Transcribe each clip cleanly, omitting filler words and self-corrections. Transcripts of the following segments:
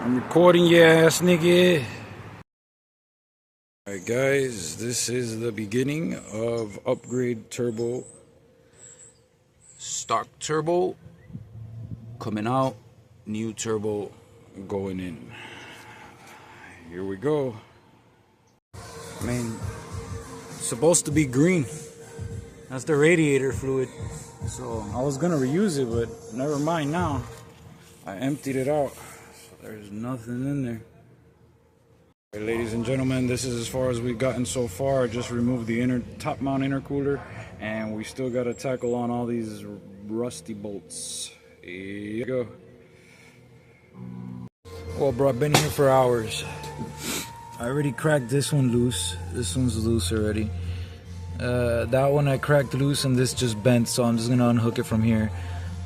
I'm recording your ass, nigga. Alright guys, this is the beginning of upgrade turbo. Stock turbo coming out, new turbo going in. Here we go. I mean, it's supposed to be green. That's the radiator fluid. So I was gonna reuse it, but never mind now. I emptied it out. There's nothing in there. Okay, ladies and gentlemen, this is as far as we've gotten so far. I just removed the top mount intercooler, and we still got to tackle on all these rusty bolts. Here you go. Well, bro, I've been here for hours. I already cracked this one loose. This one's loose already. That one I cracked loose, and this just bent, so I'm just gonna unhook it from here.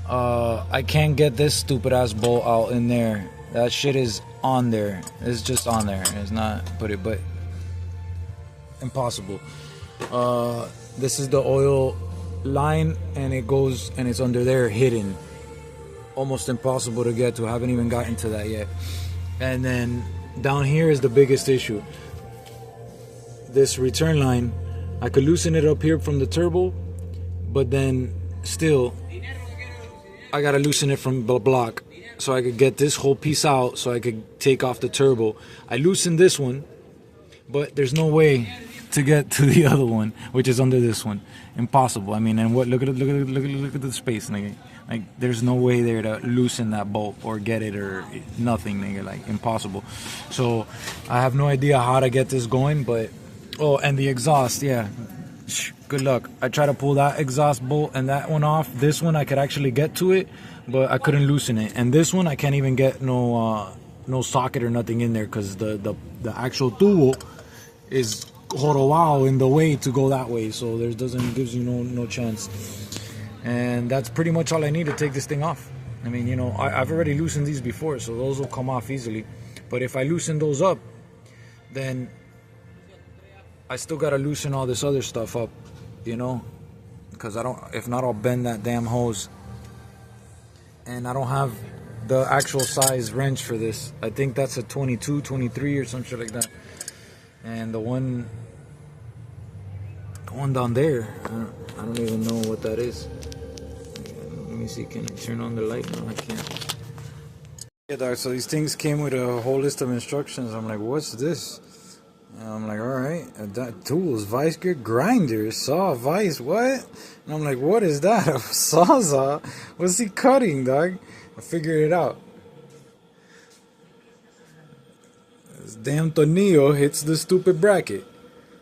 I can't get this stupid ass bolt out in there. That shit is on there. It's just on there. It's not put it, but impossible. This is the oil line, and it goes and it's under there hidden. Almost impossible to get to. I haven't even gotten to that yet. And then down here is the biggest issue. This return line, I could loosen it up here from the turbo, but then still I gotta loosen it from the block so I could get this whole piece out so I could take off the turbo. I loosened this one, but there's no way to get to the other one, which is under this one. Impossible. I mean, and what? Look at the space, nigga. Like, there's no way there to loosen that bolt or get it or nothing, nigga. Like, impossible. So I have no idea how to get this going, but oh, and the exhaust, yeah. Good luck. I tried to pull that exhaust bolt and that one off. This one I could actually get to it, but I couldn't loosen it. And this one I can't even get no socket or nothing in there because the actual tubo is jorobado in the way to go that way, so there gives you no chance. And that's pretty much all I need to take this thing off. I mean, you know, I've already loosened these before, so those will come off easily. But if I loosen those up, then I still gotta loosen all this other stuff up, you know, because if not, I'll bend that damn hose. And I don't have the actual size wrench for this. I think that's a 22, 23 or some shit like that. And the one down there, I don't even know what that is. Let me see, can I turn on the light? No, I can't. Yeah, dog, so these things came with a whole list of instructions. I'm like, what's this? And I'm like, alright, tools, vice grip, grinder, saw, vice, what? And I'm like, what is that? A sawzall? What's he cutting, dog? I figured it out. This damn tornillo hits the stupid bracket.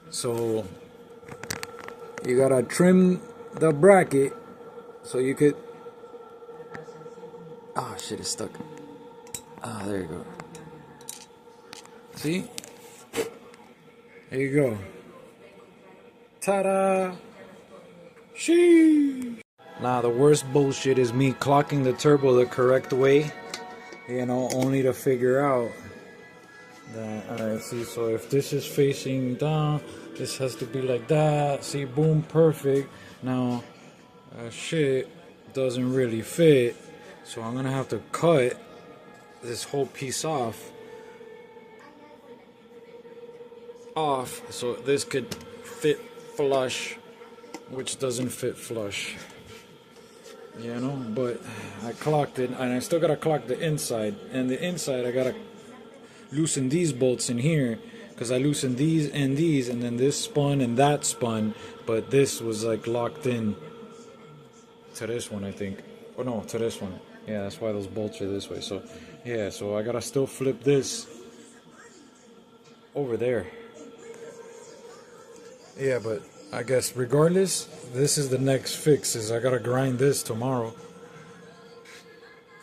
So you gotta trim the bracket so you could. Oh shit, it's stuck. Ah, there you go. See? There you go. Ta-da! Sheesh! Nah, the worst bullshit is me clocking the turbo the correct way, you know, only to figure out that, alright, see, so if this is facing down, this has to be like that. See, boom, perfect. Now, shit doesn't really fit, so I'm gonna have to cut this whole piece off so this could fit flush, which doesn't fit flush, you know. But I clocked it, and I still gotta clock the inside, and the inside I gotta loosen these bolts in here because I loosened these, and then this spun and that spun, but this was like locked in to this one, I think. Oh no, to this one. Yeah, that's why those bolts are this way. So yeah, so I gotta still flip this over there. Yeah, but I guess regardless, this is the next fix. Is I gotta grind this tomorrow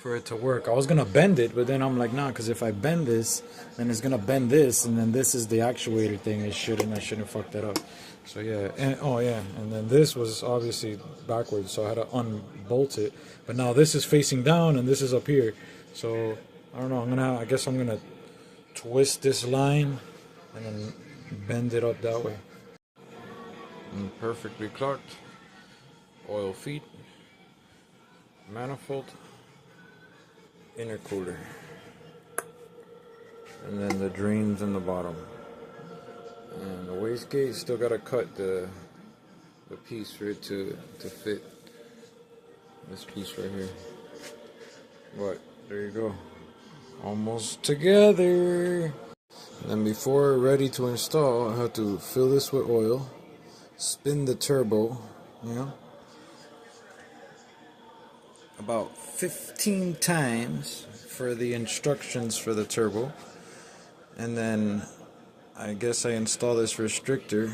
for it to work. I was gonna bend it, but then I'm like, nah, because if I bend this, then it's gonna bend this, and then this is the actuator thing. I shouldn't fuck that up. So yeah, and oh yeah, and then this was obviously backwards, so I had to unbolt it. But now this is facing down, and this is up here. So I don't know. I guess I'm gonna twist this line and then bend it up that way. And perfectly clocked. Oil feet, manifold, intercooler. and then the drains in the bottom. And the wastegate still gotta cut the piece for it to fit this piece right here. But there you go, almost together. And then before ready to install, I have to fill this with oil, spin the turbo, you know, about 15 times for the instructions for the turbo, and then I guess I install this restrictor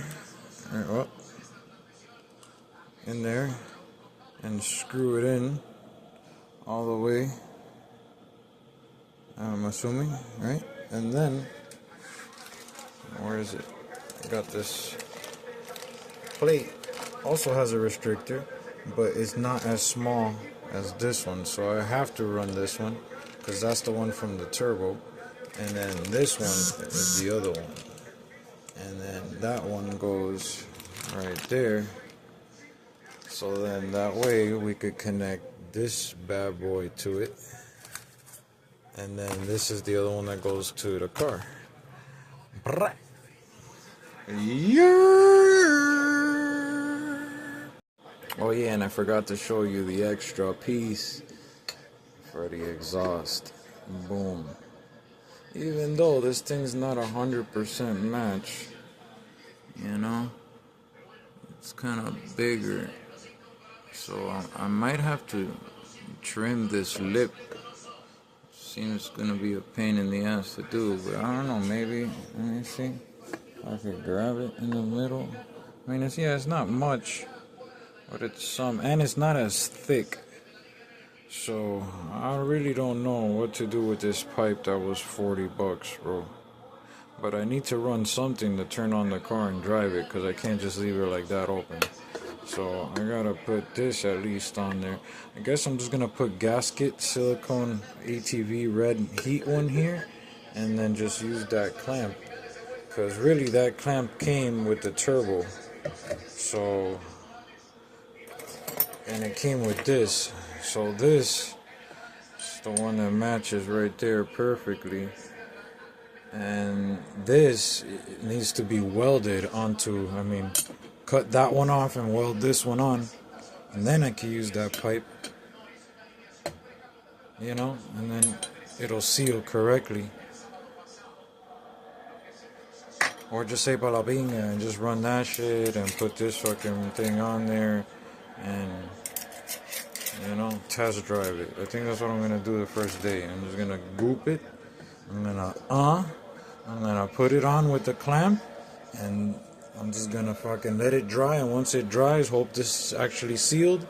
in there and screw it in all the way, I'm assuming, right? And then, where is it? I got this plate, also has a restrictor, but it's not as small as this one, so I have to run this one because that's the one from the turbo, and then this one is the other one, and then that one goes right there. So then that way we could connect this bad boy to it, and then this is the other one that goes to the car. Oh yeah, and I forgot to show you the extra piece for the exhaust. Boom. Even though this thing's not 100% match, you know, it's kind of bigger. So I might have to trim this lip. Seems gonna be a pain in the ass to do, but I don't know, maybe, let me see. I could grab it in the middle. I mean, it's not much, but it's some, and it's not as thick. So I really don't know what to do with this pipe that was $40, bro. But I need to run something to turn on the car and drive it, because I can't just leave it like that open. So I gotta put this at least on there. I guess I'm just gonna put gasket silicone ATV red heat one here, and then just use that clamp, because really that clamp came with the turbo. So, and it came with this. So this is the one that matches right there perfectly. And this needs to be welded onto, I mean, cut that one off and weld this one on, and then I can use that pipe, you know, and then it'll seal correctly. Or just say para la pinga and just run that shit and put this fucking thing on there and, you know, test drive it. I think that's what I'm gonna do the first day. I'm just gonna goop it. I'm gonna put it on with the clamp, and I'm just gonna fucking let it dry, and once it dries, hope this is actually sealed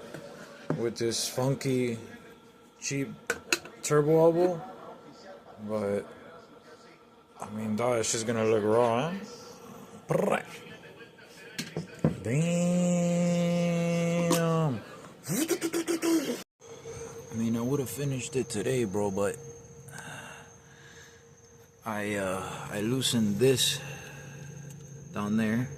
with this funky, cheap turbo elbow. But, I mean, dog, it's just gonna look raw, huh? Damn. I mean, I would have finished it today, bro, but I loosened this down there,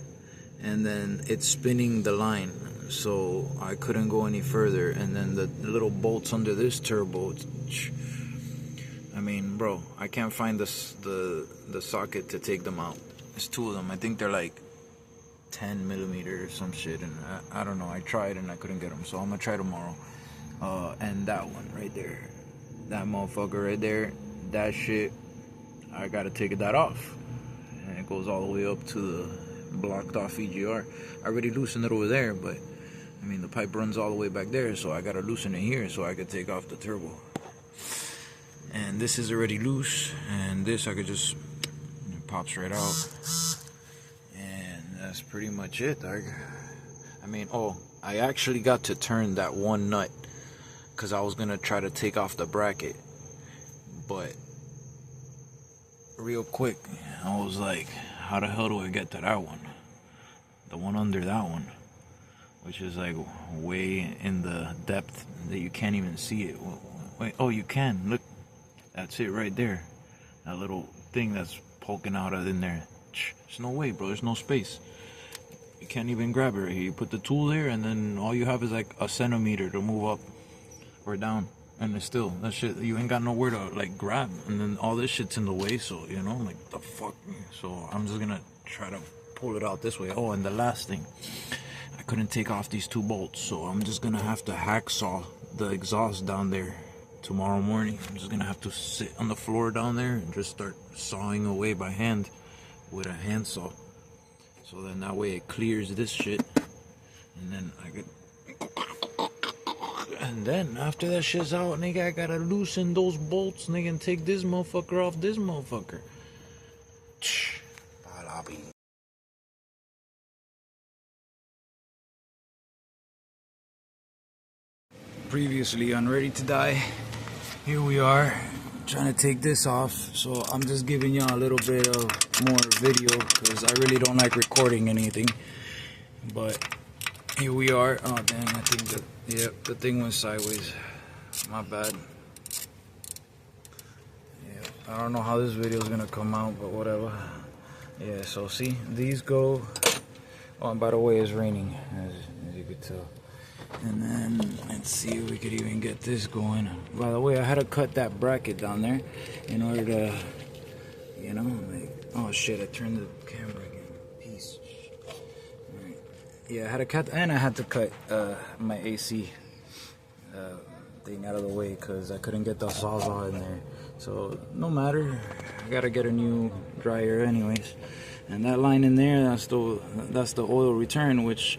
and then it's spinning the line, so I couldn't go any further. And then the little bolts under this turbo, I mean, bro, I can't find the socket to take them out. There's two of them. I think they're like 10 millimeter or some shit, and I don't know. I tried and I couldn't get them, so I'm gonna try tomorrow. And that one right there, that motherfucker right there, that shit, I gotta take that off, and it goes all the way up to the blocked off EGR. I already loosened it over there, but I mean the pipe runs all the way back there, so I gotta loosen it here so I could take off the turbo. And this is already loose, and this I could just, it pops right out, and that's pretty much it, dog. I mean, oh, I actually got to turn that one nut because I was gonna try to take off the bracket, but real quick I was like, how the hell do I get to that one, the one under that one, which is like way in the depth that you can't even see it. Wait, oh, you can, look, that's it right there, that little thing that's poking out in there. There's no way, bro, there's no space. You can't even grab it right here. You put the tool there, and then all you have is like a centimeter to move up or down. and it's still, that shit, you ain't got nowhere to like grab, and then all this shit's in the way, so you know, like the fuck. So I'm just gonna try to pull it out this way. Oh, and the last thing, I couldn't take off these 2 bolts, so I'm just gonna have to hacksaw the exhaust down there tomorrow morning. I'm just gonna have to sit on the floor down there and just start sawing away by hand with a handsaw. So then that way it clears this shit, and then I could. And then after that shit's out, nigga, I gotta loosen those bolts, nigga, and take this motherfucker off this motherfucker. Previously on Ready to Die, here we are trying to take this off. So I'm just giving y'all a little bit of more video because I really don't like recording anything. But here we are. Oh dang, I think that, yep, the thing went sideways. My bad. Yeah, I don't know how this video is gonna come out, but whatever. Yeah, so see, these go. Oh, and by the way, it's raining, as you could tell. And then let's see if we could even get this going. By the way, I had to cut that bracket down there in order to, you know, like, oh shit, I turned the camera again. Peace. Alright. Yeah, I had to cut, and I had to cut my AC thing out of the way because I couldn't get the sawzall in there. So no matter, I gotta get a new dryer anyways. And that line in there, that's the oil return, which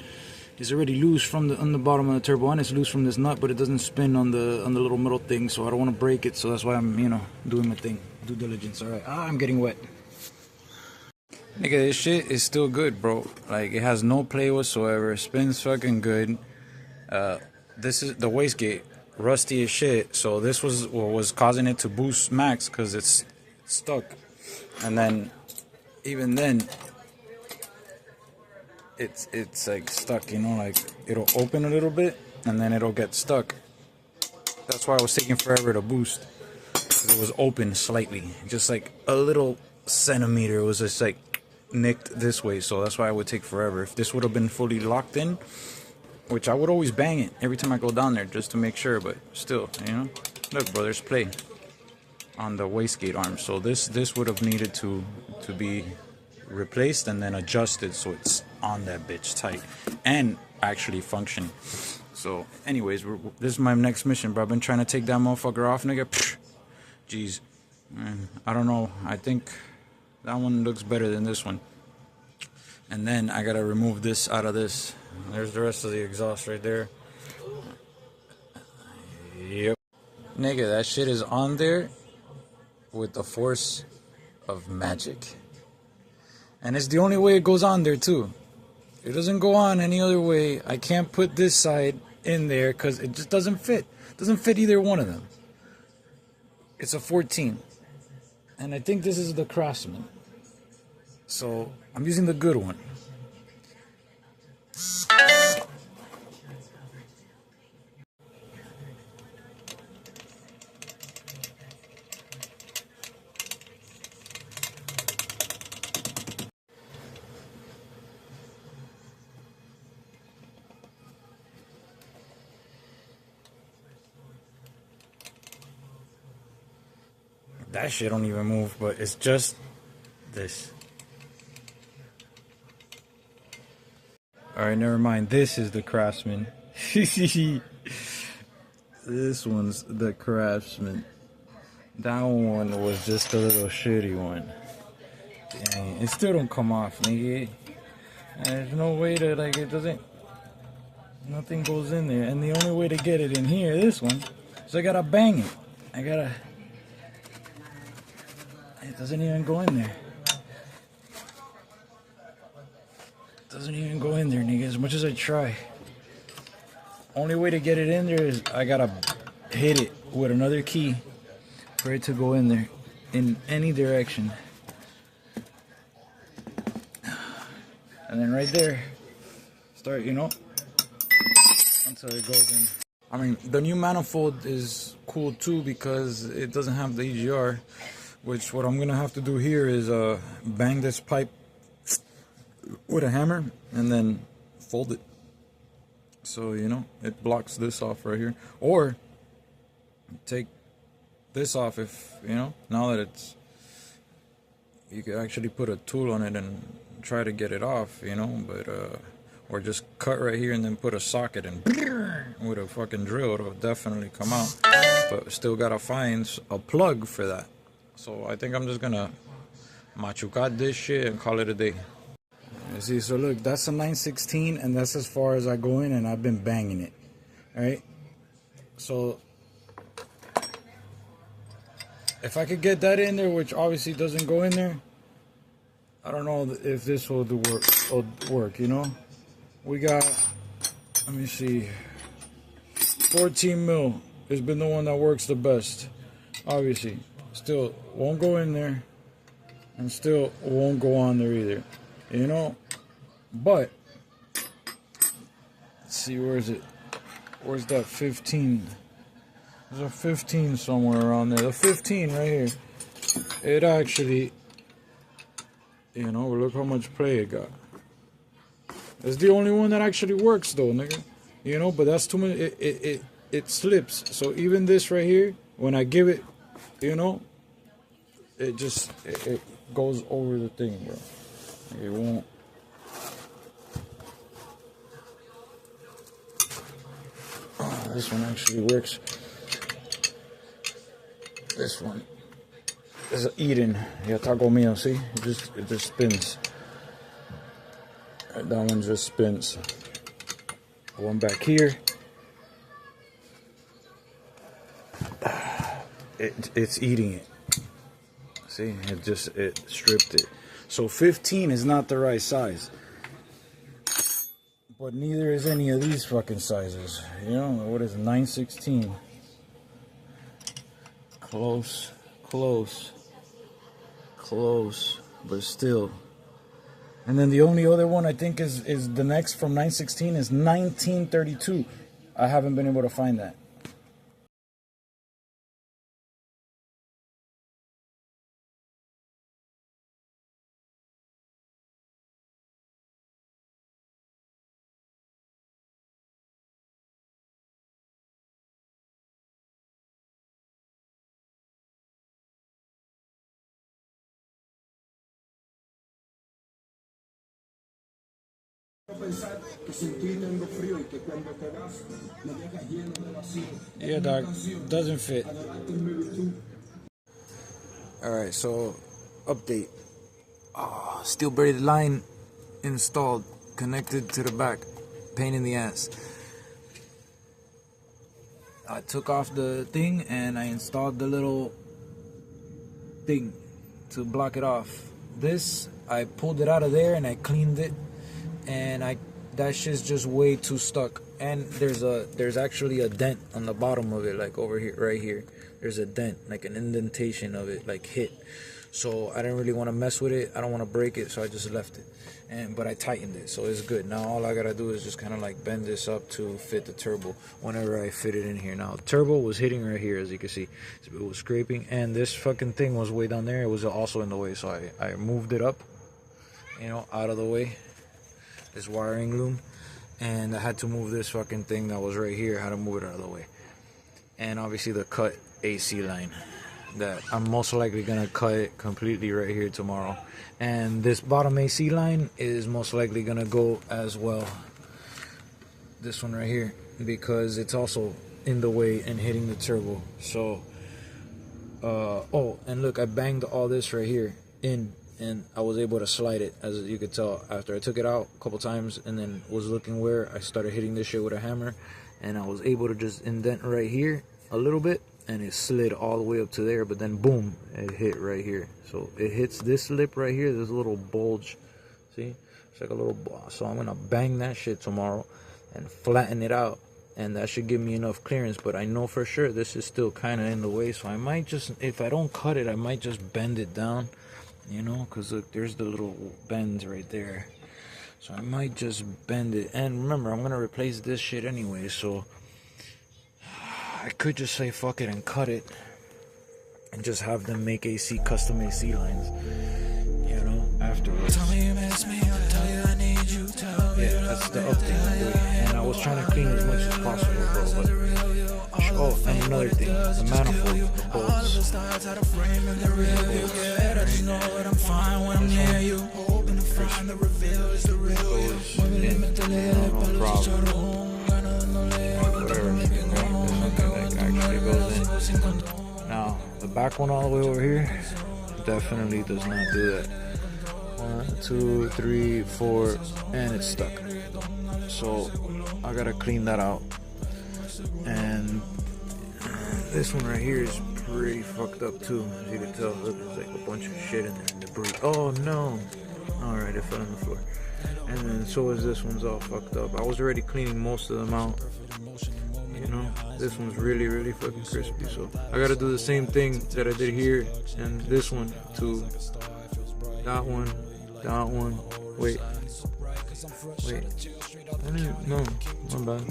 is already loose from on the bottom of the turbo, and it's loose from this nut, but it doesn't spin on the little metal thing, so I don't want to break it. So that's why I'm, you know, doing my thing, due diligence. All right, I'm getting wet. Nigga, this shit is still good, bro. Like, it has no play whatsoever. It spins fucking good. This is the wastegate, rusty as shit. So this was what was causing it to boost max because it's stuck, and then even then. It's like stuck, you know, like it'll open a little bit and then it'll get stuck. That's why it was taking forever to boost, because it was open slightly, just like a little centimeter. It was just like nicked this way, so that's why it would take forever. If this would have been fully locked in, which I would always bang it every time I go down there just to make sure, but still, you know, look, bro, there's play on the wastegate arm. So this would have needed to be replaced and then adjusted so it's on that bitch tight and actually functioning. So anyways, this is my next mission, bro. I've been trying to take that motherfucker off, nigga. Jeez, man, I don't know, I think that one looks better than this one. And then I gotta remove this out of this. There's the rest of the exhaust right there. Yep, nigga, that shit is on there with the force of magic. And it's the only way it goes on there too. It doesn't go on any other way. I can't put this side in there because it just doesn't fit. It doesn't fit either one of them. It's a 14. And I think this is the Craftsman. So I'm using the good one. That shit don't even move, but it's just this. Alright, never mind. This is the Craftsman. This one's the Craftsman. That one was just a little shitty one. Dang, it still don't come off, nigga. There's no way to, like, it doesn't, nothing goes in there. And the only way to get it in here, this one, is I gotta bang it. It doesn't even go in there. It doesn't even go in there, nigga, as much as I try. Only way to get it in there is I gotta hit it with another key for it to go in there in any direction. And then right there, start, you know, until it goes in. I mean, the new manifold is cool too because it doesn't have the EGR, which what I'm gonna have to do here is bang this pipe with a hammer and then fold it. So, you know, it blocks this off right here. Or take this off if, now that you could actually put a tool on it and try to get it off, but, or just cut right here and then put a socket and with a fucking drill, it'll definitely come out. But still gotta find a plug for that. So I think I'm just gonna machucar this shit and call it a day. You see, so look, that's a 916 and that's as far as I go in, and I've been banging it. Alright? So if I could get that in there, which obviously doesn't go in there, I don't know if this will work, We got, let me see, 14 mil has been the one that works the best. Obviously, still won't go in there, and still won't go on there either, But let's see, where is it? Where's that 15? There's a 15 somewhere around there. The 15 right here. It actually, look how much play it got. It's the only one that actually works though, nigga. But that's too many. It slips. So even this right here, when I give it, it just it goes over the thing, bro. It won't. Oh, this one actually works. This one is eating. Yeah, taco meal. See, it just spins. That one just spins. One back here. It's eating it. See, it stripped it. So 15 is not the right size. But neither is any of these fucking sizes. What is it? 916? Close, but still. And then the only other one I think is the next from 916 is 1932. I haven't been able to find that. Yeah, dog, doesn't fit. Alright, so update. Steel braided line installed, connected to the back. Pain in the ass. I took off the thing and I installed the little thing to block it off. This, I pulled it out of there and I cleaned it, and that shit's just way too stuck. And there's actually a dent on the bottom of it, like over here, right here. There's a dent, like an indentation of it, like hit. So I didn't really want to mess with it. I don't want to break it, so I just left it. But I tightened it, so it's good. Now all I gotta do is just kind of like bend this up to fit the turbo whenever I fit it in here. Now the turbo was hitting right here, as you can see. It was scraping, and this fucking thing was way down there. It was also in the way, so I moved it up, out of the way. This wiring loom, and I had to move this fucking thing that was right here. I had to move it out of the way. And obviously the cut AC line that I'm most likely gonna cut it completely right here tomorrow. And this bottom AC line is most likely gonna go as well, this one right here, because it's also in the way and hitting the turbo. So oh, and look, I banged all this right here in, and I was able to slide it, as you could tell. After I took it out a couple times and then was looking where, I started hitting this shit with a hammer, and I was able to just indent right here a little bit, and it slid all the way up to there, but then boom, it hit right here. So it hits this lip right here, this little bulge. See, it's like a little, so I'm gonna bang that shit tomorrow and flatten it out, and that should give me enough clearance. But I know for sure this is still kind of in the way, so I might just, if I don't cut it, I might just bend it down, because look, there's the little bends right there. So I might just bend it. And remember, I'm gonna replace this shit anyway, so I could just say fuck it and cut it and just have them make custom AC lines, afterwards. Tell me you miss me, I'll tell you I need Yeah, that's the update, boy. And I was trying to clean as much as possible, bro. But oh, and another thing, the manifold, the bolts. No problem. Whatever. There's something that actually goes in. Now, the back one all the way over here definitely does not do that. 1, 2, 3, 4, and it's stuck. So I gotta clean that out. And this one right here is pretty fucked up too. As you can tell, look, there's like a bunch of shit in there, debris. Oh no! Alright, it fell on the floor. And then so is this one's all fucked up. I was already cleaning most of them out. You know, this one's really, really fucking crispy. So I gotta do the same thing that I did here and this one to that one, that one. Wait. No, my bad.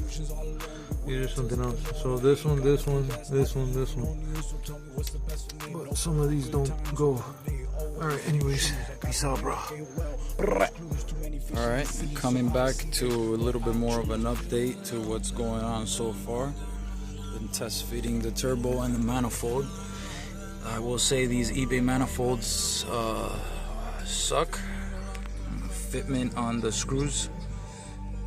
These are something else. So this one, this one, this one, this one. But some of these don't go. Alright, anyways, peace out, bro. Alright, coming back to a little bit more of an update to what's going on so far. Been test fitting the turbo and the manifold. I will say these eBay manifolds suck. Fitment on the screws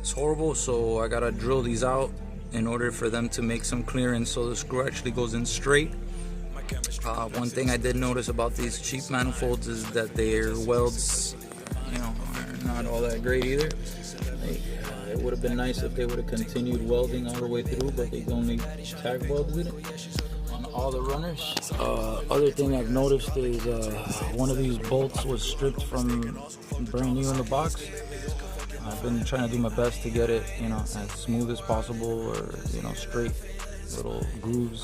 is horrible, so I gotta drill these out in order for them to make some clearance so the screw actually goes in straight. One thing I did notice about these cheap manifolds is that their welds, you know, are not all that great either. It would have been nice if they would have continued welding all the way through, but they only tag welded it on all the runners. Other thing I've noticed is one of these bolts was stripped from brand new in the box. I've been trying to do my best to get it, you know, as smooth as possible, or, you know, straight little grooves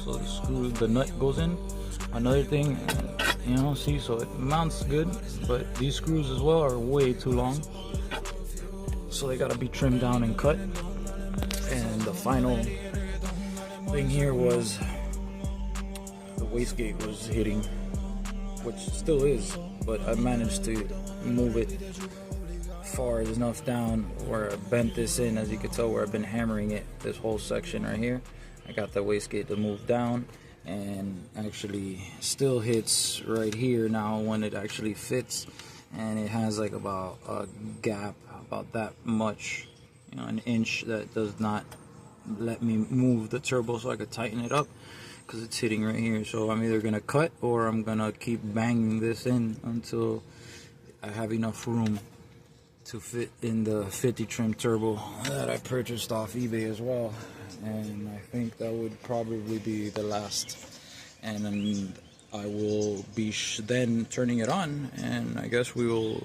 so the nut goes in. Another thing, you know, see, so it mounts good, but these screws as well are way too long, so they gotta be trimmed down and cut. And the final thing here was the wastegate was hitting, which still is, but I managed to move it far enough down where I bent this in, as you can tell, where I've been hammering it, this whole section right here. I got the wastegate to move down, and actually still hits right here now when it actually fits, and it has like about a gap about that much, you know, an inch, that does not let me move the turbo so I could tighten it up, because it's hitting right here. So I'm either gonna cut or I'm gonna keep banging this in until I have enough room to fit in the 50 trim turbo that I purchased off eBay as well. And I think that would probably be the last, and then I will be then turning it on, and I guess we will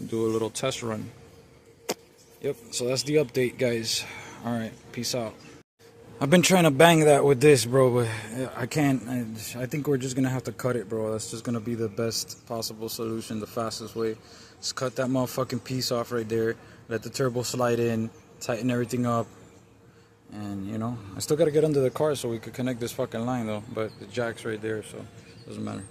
do a little test run. Yep, so that's the update, guys. Alright, peace out. I've been trying to bang that with this, bro, but I can't. I think we're just gonna have to cut it, bro. That's just gonna be the best possible solution, the fastest way. Just cut that motherfucking piece off right there, let the turbo slide in, tighten everything up, and, you know, I still gotta get under the car so we could connect this fucking line though, but the jack's right there, so it doesn't matter.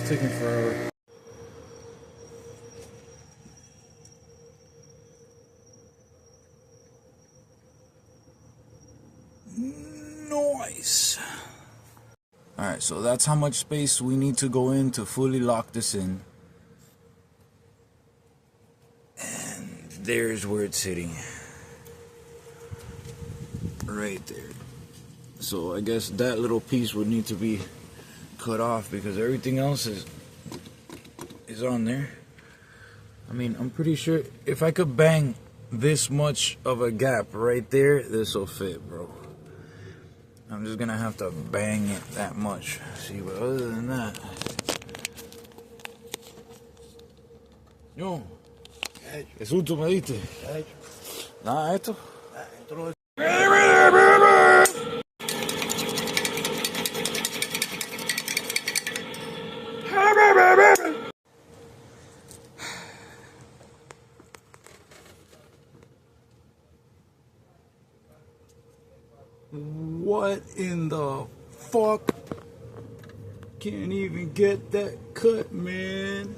Taking forever. Nice. Alright, so that's how much space we need to go in to fully lock this in. And there's where it's sitting. Right there. So I guess that little piece would need to be cut off, because everything else is on there. I mean, I'm pretty sure if I could bang this much of a gap right there, this will fit, bro. I'm just gonna have to bang it that much. See, but other than that, yo, es justo me diste. Nada, esto. What in the fuck? Can't even get that cut, man.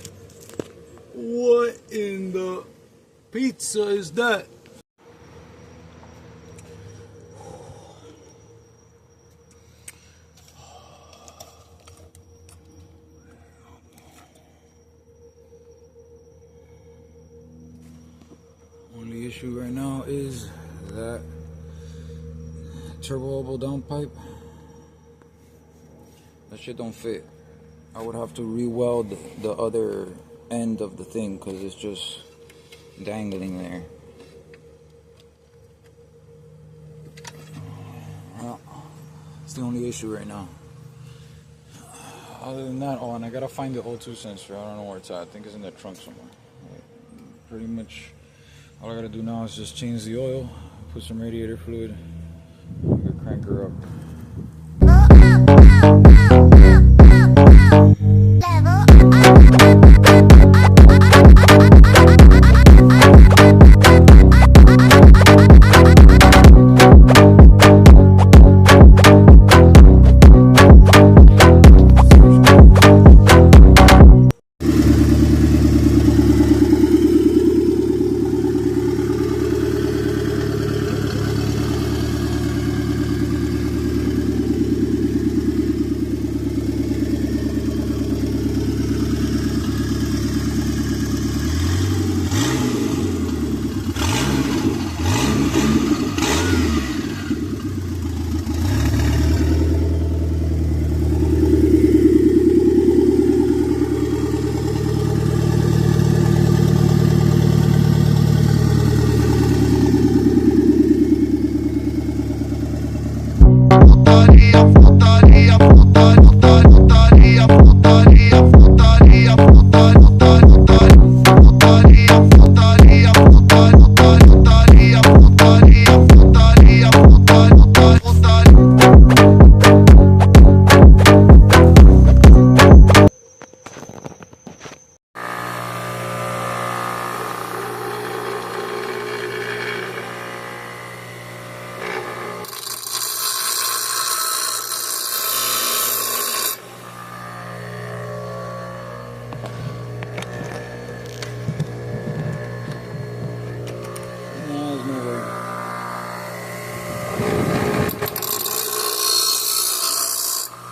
What in the pizza is that? Only issue right now is that turbo elbow down pipe. That shit don't fit. I would have to re-weld the other end of the thing because it's just dangling there. Well, it's the only issue right now. Other than that, oh, and I gotta find the O2 sensor. I don't know where it's at. I think it's in the trunk somewhere. Pretty much all I gotta do now is just change the oil, put some radiator fluid, and crank her up.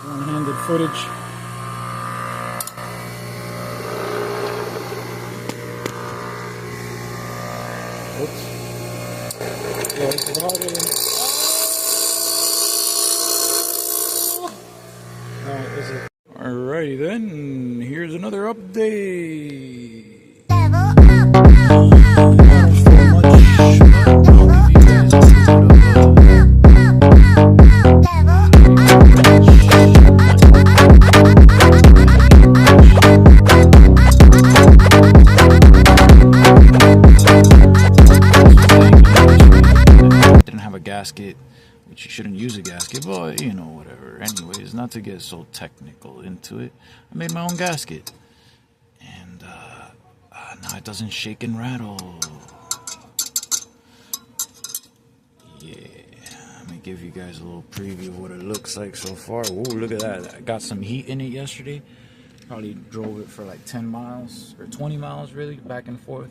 One-handed footage. Oops. Yeah, it's harder than... Alright, that's it. Alrighty then, here's another update. Gasket, which you shouldn't use a gasket, but you know, whatever. Anyways, not to get so technical into it, I made my own gasket, and now it doesn't shake and rattle. Yeah, let me give you guys a little preview of what it looks like so far. Whoa, look at that. I got some heat in it yesterday. Probably drove it for like 10 miles or 20 miles really, back and forth.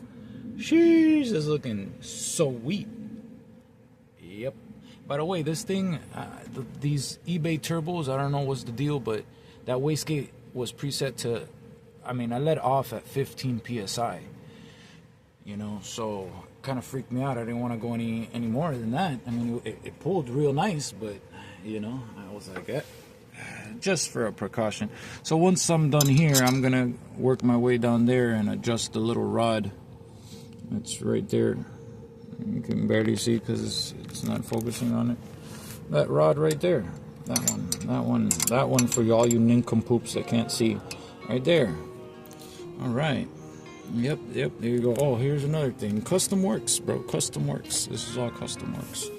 Sheesh, it's looking sweet. Yep. By the way, this thing, these eBay turbos, I don't know what's the deal, but that wastegate was preset to, I mean, I let off at 15 PSI. You know, so kind of freaked me out. I didn't want to go any more than that. I mean, it pulled real nice, but, you know, I was like, just for a precaution. So once I'm done here, I'm going to work my way down there and adjust the little rod. It's right there. You can barely see because it's not focusing on it. That rod right there. That one for all you nincompoops that can't see. Right there. All right. Yep, there you go. Oh, here's another thing. Custom works, bro. Custom works. This is all custom works.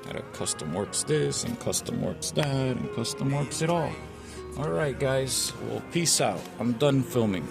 Gotta custom works this and custom works that and custom works it all. All right, guys. Well, peace out. I'm done filming.